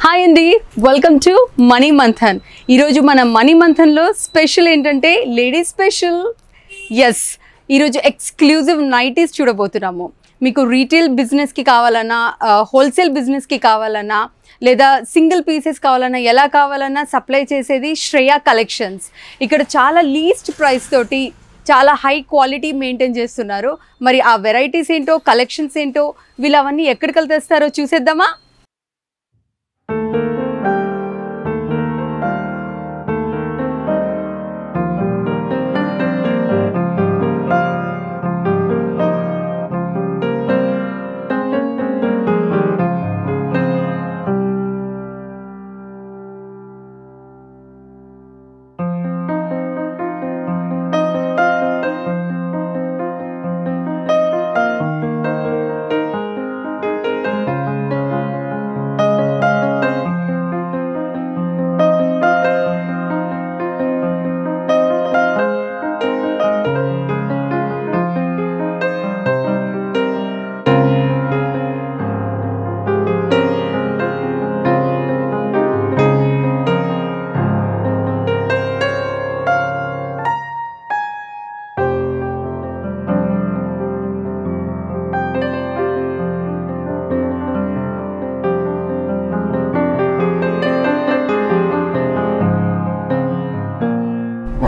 Hi అండి, welcome to money Manthan. ఈరోజు మన మనీ మంథన్లో స్పెషల్ ఏంటంటే లేడీస్ స్పెషల్. ఎస్, ఈరోజు ఎక్స్క్లూజివ్ నైటీస్ చూడబోతున్నాము. మీకు రీటైల్ బిజినెస్కి కావాలన్నా, హోల్సేల్ బిజినెస్కి కావాలన్నా, లేదా సింగిల్ పీసెస్ కావాలన్నా, ఎలా కావాలన్నా సప్లై చేసేది శ్రేయ కలెక్షన్స్. ఇక్కడ చాలా లీస్ట్ ప్రైస్ తోటి చాలా హై క్వాలిటీ మెయింటైన్ చేస్తున్నారు. మరి ఆ వెరైటీస్ ఏంటో, కలెక్షన్స్ ఏంటో, వీళ్ళు అవన్నీ ఎక్కడికి తెస్తారో చూసేద్దామా?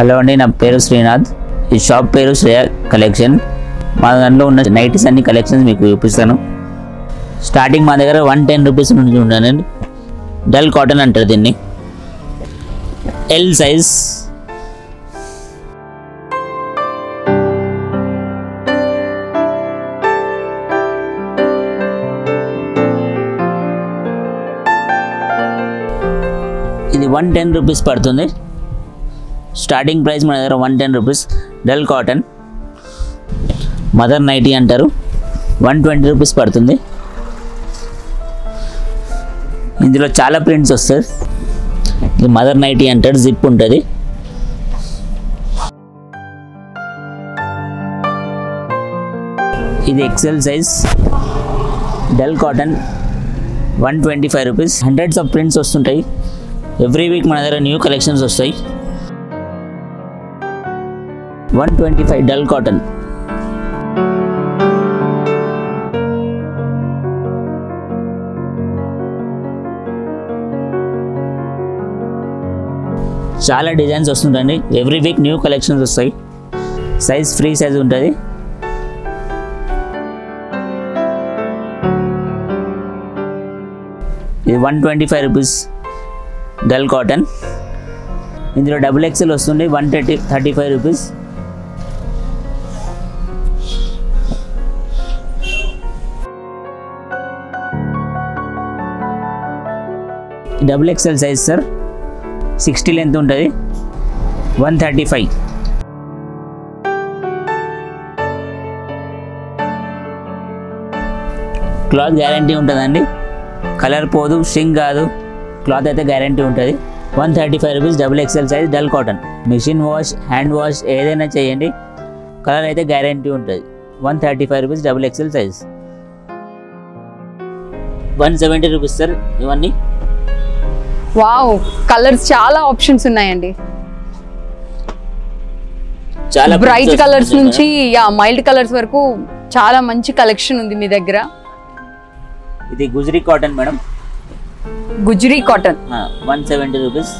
హలో అండి, నా పేరు శ్రీనాథ్. ఈ షాప్ పేరు శ్రేయ కలెక్షన్. మా దాంట్లో ఉన్న నైటీస్ అన్ని కలెక్షన్స్ మీకు చూపిస్తాను. స్టార్టింగ్ మా దగ్గర 110 రూపీస్ నుంచి ఉండాలండి. డల్ కాటన్ అంటారు దీన్ని. ఎల్ సైజ్, ఇది 110 రూపీస్ పడుతుంది. స్టార్టింగ్ ప్రైస్ మన దగ్గర 110 rupees. Dull cotton mother nightie అంటారు, 120 రూపీస్ పడుతుంది. ఇందులో చాలా ప్రింట్స్ వస్తాయి. ఇది మదర్ నైటీ అంటారు, జిప్ ఉంటుంది. ఇది XL size dull cotton, 125 rupees. Hundreds of prints వస్తుంటాయి. ఎవ్రీ వీక్ మన దగ్గర న్యూ కలెక్షన్స్ వస్తాయి. 125 డల్ కాటన్. చాలా డిజైన్స్ వస్తుంటాయి. ఎవ్రీ వీక్ న్యూ కలెక్షన్స్ వస్తాయి. సైజ్ ఫ్రీ సైజ్ ఉంటుంది. ఇది 125 రూపీస్ డల్ కాటన్. ఇందులో డబుల్ ఎక్సెల్ వస్తుంది, 135 rupees. Double XL size sir, 60 length ఉంటుంది, 135. క్లాత్ గ్యారంటీ ఉంటుందండి. కలర్ పోదు, షింక్ కాదు. క్లాత్ అయితే గ్యారంటీ ఉంటుంది. 135 rupees double XL size dull cotton. Machine wash, hand wash ఏదైనా చేయండి, కలర్ అయితే గ్యారంటీ ఉంటుంది. 135 rupees double XL size. 170 rupees sir ఇవన్నీ. వావ్, కలర్స్ చాలా ఆప్షన్స్ ఉన్నాయండి. చాలా బ్రైట్ కలర్స్ నుంచి మైల్డ్ కలర్స్ వరకు చాలా మంచి కలెక్షన్ ఉంది మీ దగ్గర. ఇది Gujari cotton madam. Gujari cotton 170 rupees.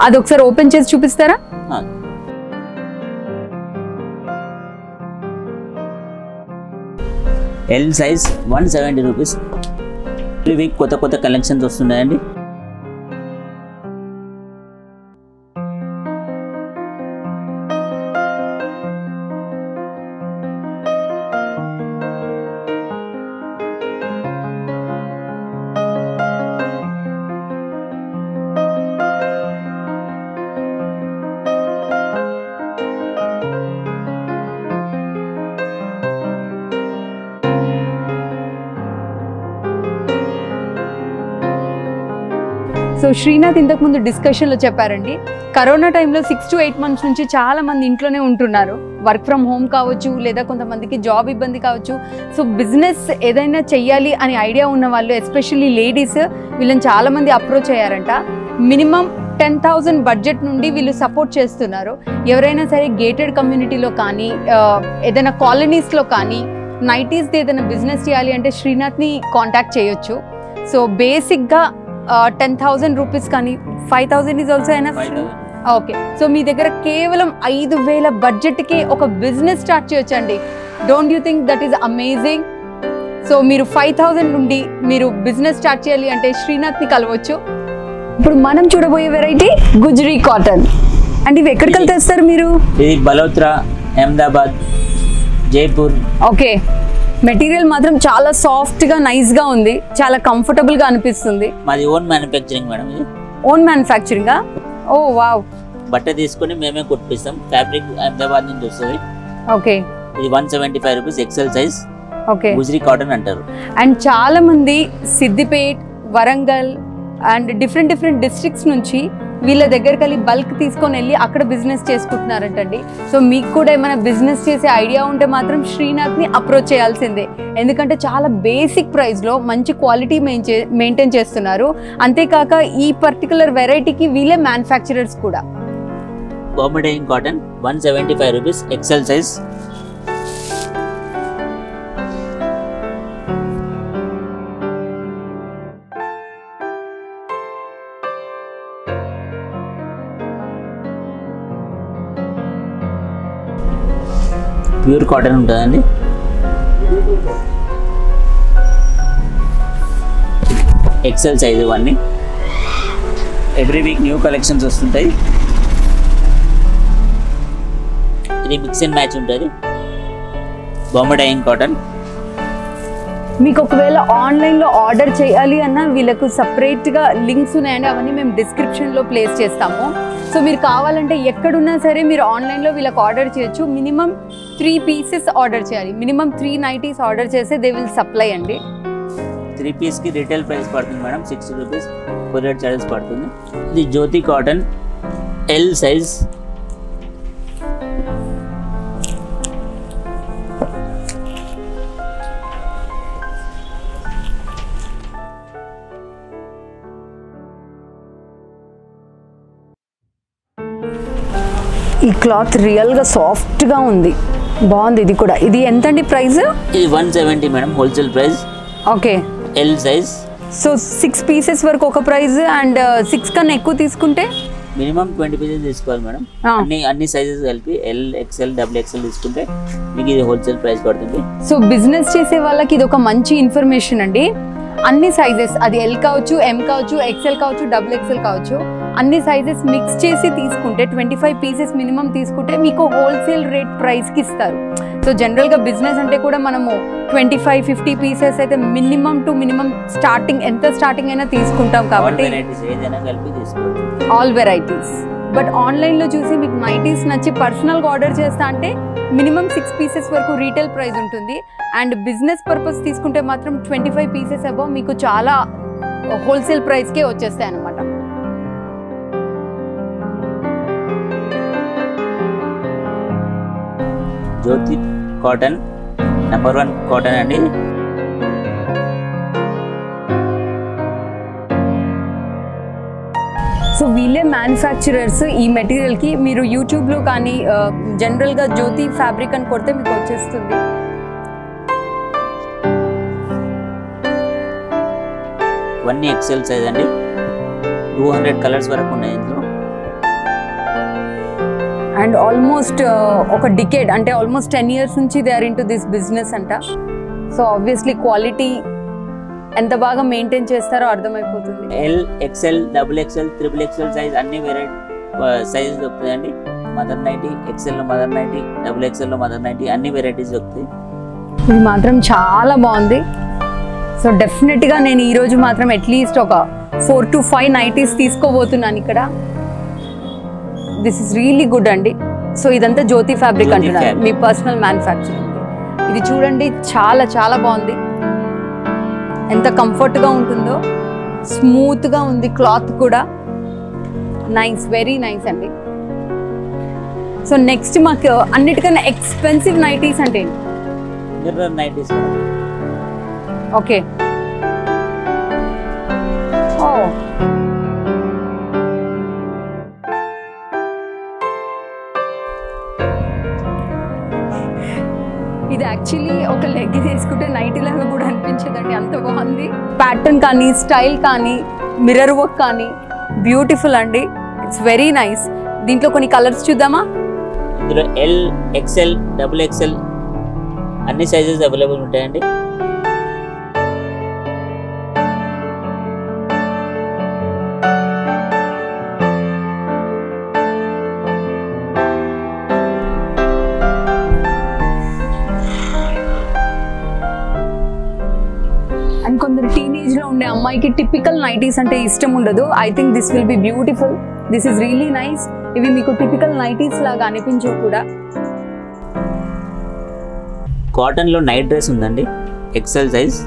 అది ఒకసారి ఓపెన్ చేసి చూపిస్తారా? L size 170 rupees. ఈ వీక్ కొత్త కొత్త కలెక్షన్స్ వస్తున్నాయండి. సో శ్రీనాథ్ ఇంతకు ముందు డిస్కషన్లో చెప్పారండి, కరోనా టైంలో 6 to 8 months నుంచి చాలా మంది ఇంట్లోనే ఉంటున్నారు. వర్క్ ఫ్రమ్ హోమ్ కావచ్చు, లేదా కొంతమందికి జాబ్ ఇబ్బంది కావచ్చు. సో బిజినెస్ ఏదైనా చెయ్యాలి అని ఐడియా ఉన్న వాళ్ళు, ఎస్పెషల్లీ లేడీస్, వీళ్ళని చాలామంది అప్రోచ్ అయ్యారంట. మినిమం 10,000 బడ్జెట్ నుండి వీళ్ళు సపోర్ట్ చేస్తున్నారు. ఎవరైనా సరే గేటెడ్ కమ్యూనిటీలో కానీ, ఏదైనా కాలనీస్లో కానీ నైటీస్ది ఏదైనా బిజినెస్ చేయాలి అంటే శ్రీనాథ్ని కాంటాక్ట్ చేయొచ్చు. సో బేసిక్గా 10,000 రూపీస్ కానీ 5,000 is also enough. Okay, so మీ దగ్గర కేవలం 5,000 బడ్జెట్కి ఒక బిజినెస్ స్టార్ట్ చేయొచ్చండి. Don't you think that is amazing? So మీరు 5,000 నుండి మీరు బిజినెస్ స్టార్ట్ చేయాలి అంటే శ్రీనాథ్ని కలవచ్చు. ఇప్పుడు మనం చూడబోయే వెరైటీ గుజరీ కాటన్. అండ్ ఇవి ఎక్కడికి తెస్తారు మీరు? ఇది బలోత్రా, అహ్మదాబాద్, జైపూర్. ఓకే, మెటీరియల్ మాత్రం చాలా సాఫ్ట్గా నైస్గా ఉంది, చాలా కంఫర్టబుల్గా అనిపిస్తుంది. మాది ఓన్ మ్యానుఫ్యాక్చరింగ్ మేడం. ఇది ఓన్ మ్యానుఫ్యాక్చరింగా? ఓ వావ్. బట్ట తీసుకొని మేమే కుట్టిస్తాం. ఫ్యాబ్రిక్ అహ్మదాబాద్ నుంచి వస్తుంది. ఓకే, ఇది 175 rupees, XL size. Okay, Gujari cotton అంటారు. అండ్ చాలా మంది Siddipet, Warangal and different districts నుంచి వీళ్ళ దగ్గరికి వెళ్ళి బల్క్ తీసుకొని వెళ్ళి అక్కడ బిజినెస్ చేసుకుంటున్నారంటండి. సో మీకు కూడా ఏమైనా బిజినెస్ చేసే ఐడియా ఉంటే మాత్రం శ్రీనాథ్ని అప్రోచ్ చేయాల్సిందే. ఎందుకంటే చాలా బేసిక్ ప్రైస్లో మంచి క్వాలిటీ మెయింటైన్ చేస్తున్నారు. అంతేకాక ఈ పర్టికులర్ వెరైటీకి వీళ్ళే మ్యానుఫ్యాక్చరర్స్ కూడా. Bombay dyeing cotton 175 rupees, XL size. Pure cotton ఉంటుందండి. ఎక్సెల్ సైజ్ ఇవన్నీ. ఎవ్రీ వీక్ న్యూ కలెక్షన్స్ వస్తుంటాయి. ఇది మిక్స్ అండ్ మ్యాచ్ ఉంటుంది. Bombay dyeing cotton. మీకు ఒకవేళ ఆన్లైన్లో ఆర్డర్ చేయాలి అన్నా వీళ్ళకు సపరేట్గా లింక్స్ ఉన్నాయండి, అవన్నీ మేము డిస్క్రిప్షన్లో ప్లేస్ చేస్తాము. సో మీరు కావాలంటే ఎక్కడున్నా సరే మీరు ఆన్లైన్లో వీళ్ళకి ఆర్డర్ చేయొచ్చు. మినిమం 3 పీసెస్ ఆర్డర్ చేయాలి. మినిమం 3 నైటీస్ ఆర్డర్ చేస్తే దే విల్ సప్లై అండి. 3 పీస్కి రిటైల్ ప్రైస్ పడుతుంది మేడం 60 రూపీస్, కొరియర్ చార్జెస్ పడుతుంది. ఇది జ్యోతి కాటన్, ఎల్ సైజ్. ఈ క్లాత్ రియల్గా సాఫ్ట్గా ఉంది, బాగుంది. ఇది కూడా, ఇది ఎంతండి ప్రైస్? ఇది 170 madam, wholesale price. Okay, L size. So 6 pieces వరకు ఒక ప్రైస్, అండ్ 6 కన్నా ఎక్కువ తీసుకుంటే మినిమం 20 పీసెస్ తీసుకోవాలి మేడం. అన్ని సైజెస్ కలిపి ఎల్, ఎక్స్ఎల్, డబుల్ ఎక్స్ఎల్ తీసుకుంటే మీకు ఇది హోల్సేల్ ప్రైస్ పడుతుంది. సో బిజినెస్ చేసే వాళ్ళకి ఇది ఒక మంచి ఇన్ఫర్మేషన్ అండి. అన్ని సైజెస్, అది ఎల్ కావచ్చు, ఎం కావచ్చు, ఎక్స్ఎల్ కావచ్చు, డబుల్ ఎక్స్ఎల్ కావచ్చు, అన్ని సైజెస్ మిక్స్ చేసి తీసుకుంటే 25 పీసెస్ మినిమం తీసుకుంటే మీకు హోల్సేల్ రేట్ ప్రైస్కి ఇస్తారు. సో జనరల్గా బిజినెస్ అంటే కూడా మనము 25-50 పీసెస్ అయితే మినిమం టు మినిమం స్టార్టింగ్, ఎంత స్టార్టింగ్ అయినా తీసుకుంటాం కాబట్టి ఆల్ వెరైటీస్. బట్ ఆన్లైన్లో చూసి మీకు నైటీస్ నచ్చి పర్సనల్గా ఆర్డర్ చేస్తా అంటే మినిమం 6 పీసెస్ వరకు రీటైల్ ప్రైస్ ఉంటుంది. అండ్ బిజినెస్ పర్పస్ తీసుకుంటే మాత్రం 25 పీసెస్ అబౌవ్ మీకు చాలా హోల్సేల్ ప్రైస్కే వచ్చేస్తాయి అన్నమాట. జ్యోతి కాటన్ నెంబర్ 1 కాటన్ అండి. సో వీళ్ళే మ్యానుఫ్యాక్చరర్స్ ఈ మెటీరియల్కి. మీరు యూట్యూబ్లో కానీ జనరల్గా జ్యోతి ఫ్యాబ్రిక్ అని కొడితే మీకు వచ్చేస్తుంది. ఇవన్నీ ఎక్సెల్ సైజ్ అండి. 200 కలర్స్ వరకు ఉన్నాయి ఇందులో. అండ్ ఆల్మోస్ట్ ఒక డికేడ్, అంటే ఆల్మోస్ట్ 10 years నుంచి they are into this business అంట. సో ఆబ్వియస్లీ క్వాలిటీ ఎంత బాగా మెయింటైన్ చేస్తారో అర్థమైపోతుంది. L, XL, double XL, triple XL size అన్ని వెరైటీ సైజెస్ దొరుకుతాయండి. మదర్ నైటీ, ఎక్స్ఎల్లో మదర్ నైటీ, డబుల్ ఎక్స్ఎల్లో మదర్ నైటీ, అన్ని వెరైటీస్ దొరుకుతాయి. ఇది మాత్రం చాలా బాగుంది. సో డెఫినెట్గా నేను ఈరోజు మాత్రం అట్లీస్ట్ ఒక 4 to 5 నైటీస్ తీసుకోబోతున్నాను ఇక్కడ. దిస్ ఇస్ రియలీ గుడ్ అండి. సో ఇదంతా జ్యోతి ఫ్యాబ్రిక్ అంటున్నారు, మీ పర్సనల్ మ్యానుఫ్యాక్చరింగ్. ఇది చూడండి, చాలా చాలా బాగుంది. ఎంత కంఫర్ట్గా ఉంటుందో, స్మూత్గా ఉంది క్లాత్ కూడా. నైస్, వెరీ నైస్ అండి. సో నెక్స్ట్ మాకు అన్నిటికన్నా ఎక్స్పెన్సివ్ నైటీస్ అంటే మిర్రర్ నైటీస్. ఓకే. ఓ ఇది యాక్చువల్లీ ఒక లెగ్ తీసుకుంటే నైటీ లాగా కూడా అనిపించదండి, అంత బాగుంది. ప్యాటర్న్ కానీ స్టైల్ కానీ మిర్రర్ వర్క్ కానీ బ్యూటిఫుల్ అండి. It's very nice. దీంట్లో కొన్ని కలర్స్ చూద్దామా? ఇందులో ఎల్, ఎక్స్ఎల్, డబుల్ ఎక్స్ఎల్ అన్ని సైజెస్ అవైలబుల్ ఉంటాయండి. అండ్ కొందరు టీనేజ్ లో ఉండే అమ్మాయికి టిపికల్ నైటీస్ అంటే ఇష్టం ఉండదు. I think this will be beautiful. This is really nice. ఇవి మీకు టిపికల్ నైటీస్ లాగా అనిపించవు కూడా. కాటన్ లో నైట్ డ్రెస్ ఉందండి, ఎక్సెల్ సైజ్,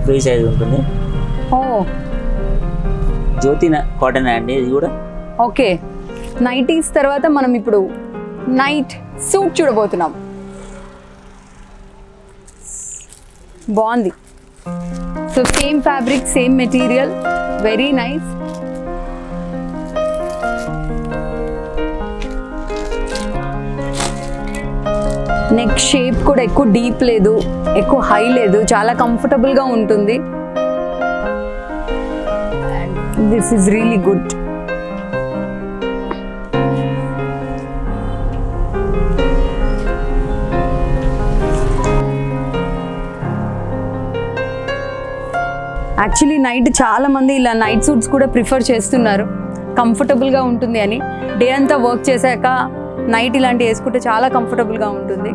ఫ్రీ సైజ్ ఉంటుంది. ఓ జ్యోతి కాటన్ అండి ఇది కూడా. ఓకే. నైటీస్ తర్వాత మనం ఇప్పుడు నైట్ సూట్ చూడబోతున్నాం. బాగుంది. So same fabric, same material, very nice. Neck shape కూడా ఎక్కువ డీప్ లేదు, ఎక్కువ హై లేదు, చాలా కంఫర్టబుల్ గా ఉంటుంది. This is really good. Actually night చాలా మంది ఇలా నైట్ సూట్స్ కూడా ప్రిఫర్ చేస్తున్నారు, కంఫర్టబుల్గా ఉంటుంది అని. డే అంతా వర్క్ చేశాక నైట్ ఇలాంటి వేసుకుంటే చాలా కంఫర్టబుల్గా ఉంటుంది.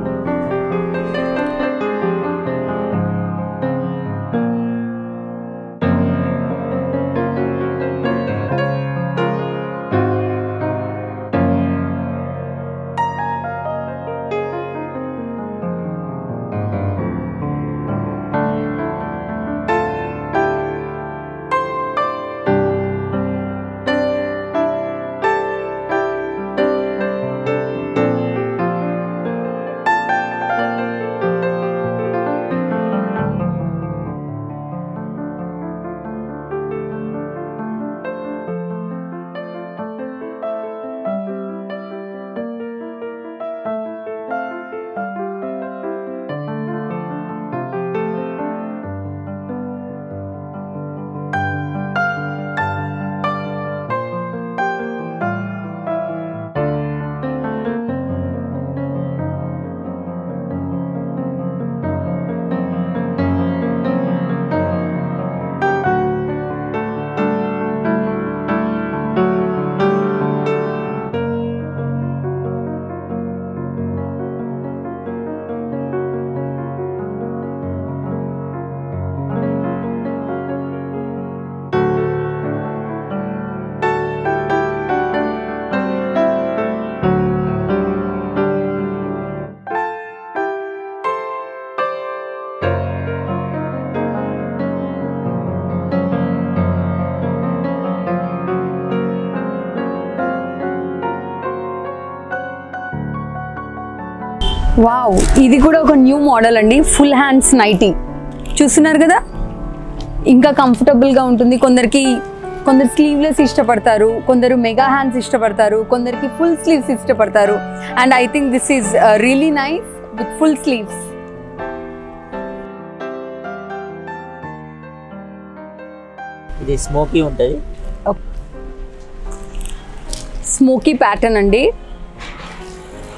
వావ్, ఇది కూడా ఒక న్యూ మోడల్ అండి. ఫుల్ హ్యాండ్స్ నైటీ చూస్తున్నారు కదా, ఇంకా కంఫర్టబుల్గా ఉంటుంది. కొందరు స్లీవ్లెస్ ఇష్టపడతారు, కొందరు మెగా హ్యాండ్స్ ఇష్టపడతారు, కొందరికి ఫుల్ స్లీవ్స్ ఇష్టపడతారు. And I think this is really nice with full sleeves. ఇది స్మోకీ ఉంటుంది, స్మోకీ ప్యాటర్న్ అండి.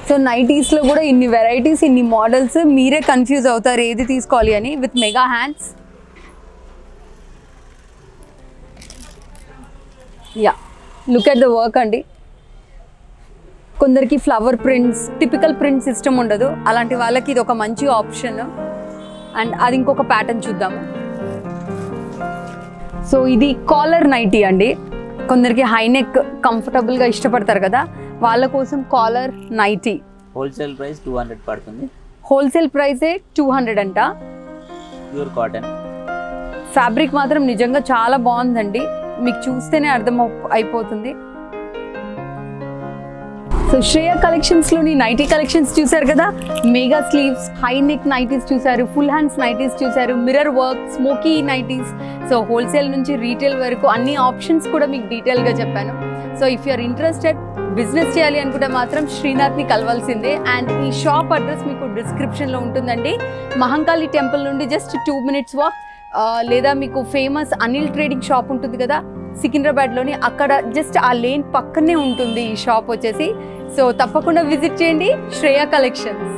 సో నైటీస్లో కూడా ఇన్ని వెరైటీస్, ఇన్ని మోడల్స్, మీరే కన్ఫ్యూజ్ అవుతారు ఏది తీసుకోవాలి అని. With mega hands. Yeah, look at the work అండి. కొందరికి ఫ్లవర్ ప్రింట్స్, టిపికల్ ప్రింట్స్ ఇష్టం ఉండదు, అలాంటి వాళ్ళకి ఇది ఒక మంచి ఆప్షన్. అండ్ అది ఇంకొక ప్యాటర్న్ చూద్దాము. సో ఇది కాలర్ నైటీ అండి. కొందరికి హై నెక్ కంఫర్టబుల్గా ఇష్టపడతారు కదా, వాళ్ళ కోసం కాలర్ నైటీ. హోల్సేల్ ప్రైస్ 200 పడుతుంది. హోల్సేల్ ప్రైసే 200 అంట. Pure cotton. ఫ్యాబ్రిక్ మాత్రం నిజంగా చాలా బాగుందండి, మీకు చూస్తేనే అర్థం అయిపోతుంది. సో శ్రేయ కలెక్షన్స్లోని నైటీ కలెక్షన్స్ చూసారు కదా, mega sleeves, high neck nighties చూసారు, ఫుల్ హ్యాండ్స్ నైటీస్ చూసారు, mirror work, smoky nighties. So wholesale నుంచి రీటైల్ వరకు అన్ని ఆప్షన్స్ కూడా మీకు డీటెయిల్గా చెప్పాను. So if you are interested, business చేయాలి అనుకుంటే మాత్రం శ్రీనాథ్ని కలవాల్సిందే. అండ్ ఈ షాప్ అడ్రస్ మీకు డిస్క్రిప్షన్లో ఉంటుందండి. మహంకాళి టెంపుల్ నుండి జస్ట్ 2 minutes వాక్, లేదా మీకు ఫేమస్ అనిల్ ట్రేడింగ్ షాప్ ఉంటుంది కదా సికింద్రాబాద్లోని, అక్కడ జస్ట్ ఆ లేన్ పక్కనే ఉంటుంది ఈ షాప్ వచ్చేసి. సో తప్పకుండా విజిట్ చేయండి శ్రేయ కలెక్షన్స్.